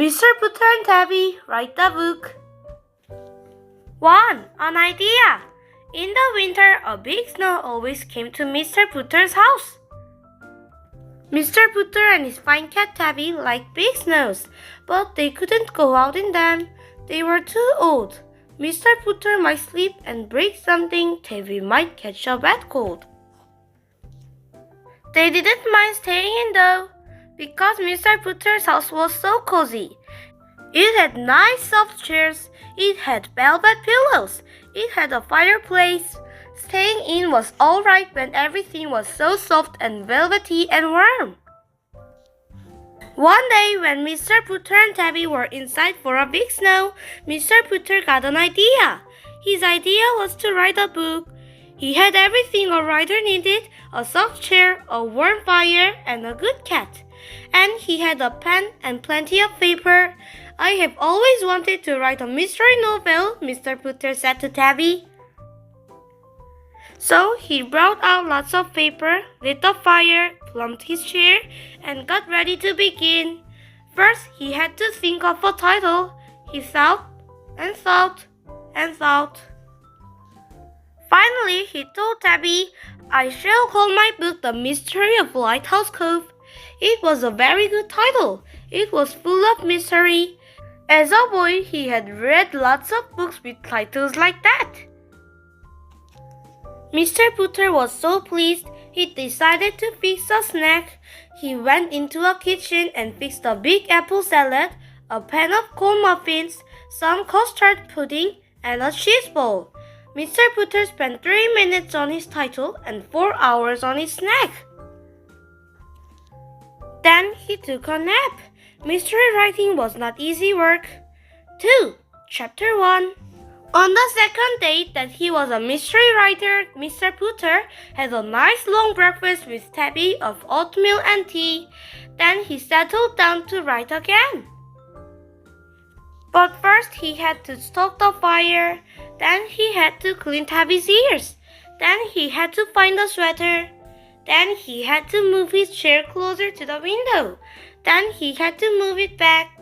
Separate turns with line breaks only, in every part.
Mr. Putter&Tabby write the book. 1. An idea. In the winter, a big snow always came to Mr. Putter's house. Mr. Putter and his fine cat Tabby liked big snows, but they couldn't go out in them. They were too old. Mr. Putter might slip and break something. Tabby might catch a bad cold. They didn't mind staying in though, because Mr. Putter's house was so cozy. It had nice soft chairs, it had velvet pillows, it had a fireplace. Staying in was alright when everything was so soft and velvety and warm. One day when Mr. Putter and Tabby were inside for a big snow, Mr. Putter got an idea. His idea was to write a book. He had everything a writer needed, a soft chair, a warm fire, and a good cat. And he had a pen and plenty of paper. I have always wanted to write a mystery novel, Mr. Putter said to Tabby. So he brought out lots of paper, lit a fire, plumped his chair, and got ready to begin. First, he had to think of a title. He thought and thought and thought. Finally, he told Tabby, I shall call my book The Mystery of Lighthouse Cove. It was a very good title. It was full of mystery. As a boy, he had read lots of books with titles like that. Mr. Putter was so pleased, he decided to fix a snack. He went into a kitchen and fixed a big apple salad, a pan of cold muffins, some custard pudding, and a cheese ball. Mr. Putter spent 3 minutes on his title and 4 hours on his snack. Then he took a nap. Mystery writing was not easy work. 2. Chapter 1. On the second day that he was a mystery writer, Mr. Putter had a nice long breakfast with Tabby of oatmeal and tea. Then he settled down to write again. But first he had to stoke the fire. Then he had to clean Tabby's ears. Then he had to find a sweater. Then he had to move his chair closer to the window. Then he had to move it back.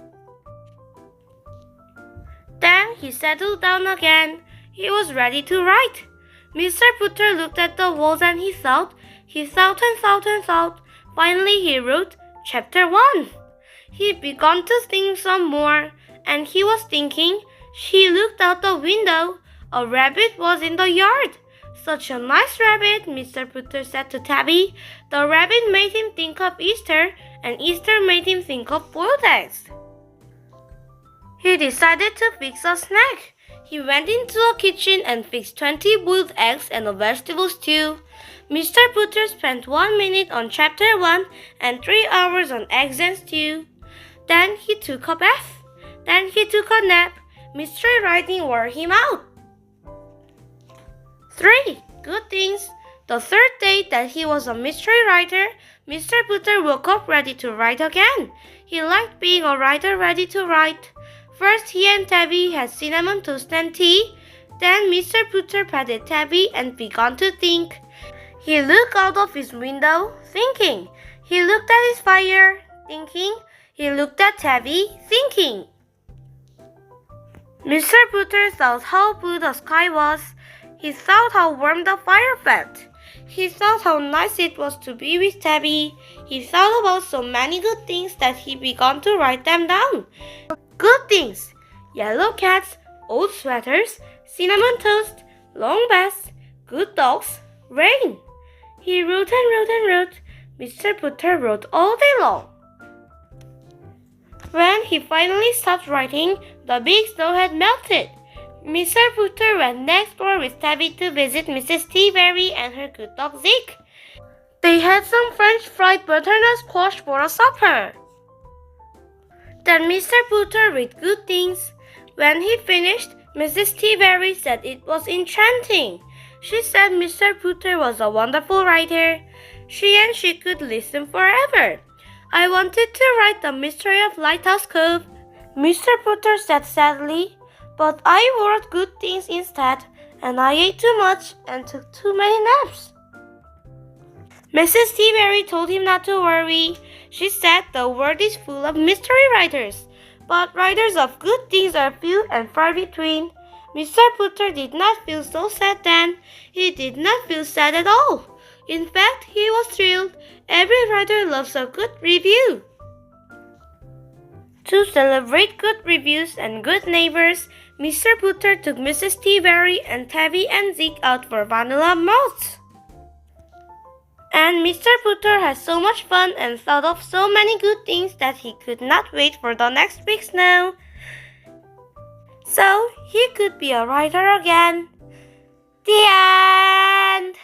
Then he settled down again. He was ready to write. Mr. Putter looked at the walls and he thought and thought and thought. Finally he wrote Chapter 1. He began to think some more, and he was thinking. He looked out the window. A rabbit was in the yard. Such a nice rabbit, Mr. Putter said to Tabby. The rabbit made him think of Easter, and Easter made him think of boiled eggs. He decided to fix a snack. He went into a kitchen and fixed 20 boiled eggs and a vegetable stew. Mr. Putter spent 1 minute on Chapter 1 and 3 hours on eggs and stew. Then he took a bath. Then he took a nap. Mystery writing wore him out. 3. Good things. The third day that he was a mystery writer, Mr. Putter woke up ready to write again. He liked being a writer ready to write. First, he and Tabby had cinnamon toast and tea. Then Mr. Putter patted Tabby and began to think. He looked out of his window, thinking. He looked at his fire, thinking. He looked at Tabby, thinking. Mr. Putter thought how blue the sky was. He thought how warm the fire felt. He thought how nice it was to be with Tabby. He thought about so many good things that he began to write them down. Good things: yellow cats, old sweaters, cinnamon toast, long baths, good dogs, rain. He wrote and wrote and wrote. Mr. Putter wrote all day long. When he finally stopped writing, the big snow had melted. Mr. Putter went next door with Tabby to visit Mrs. T-Berry and her good dog Zeke. They had some French fried butternut squash for a supper. Then Mr. Putter read good things. When he finished, Mrs. T-Berry said it was enchanting. She said Mr. Putter was a wonderful writer. She could listen forever. I wanted to write The Mystery of Lighthouse Cove, Mr. Putter said sadly, but I wrote good things instead, and I ate too much and took too many naps. Mrs. T-Berry told him not to worry. She said the world is full of mystery writers, but writers of good things are few and far between. Mr. Putter did not feel so sad then. He did not feel sad at all. In fact, he was thrilled. Every writer loves a good review. To celebrate good reviews and good neighbors, Mr. Putter took Mrs. T-Berry and Tabby and Zeke out for vanilla malts. And Mr. Putter had so much fun and thought of so many good things that he could not wait for the next big snow. So he could be a writer again. The end!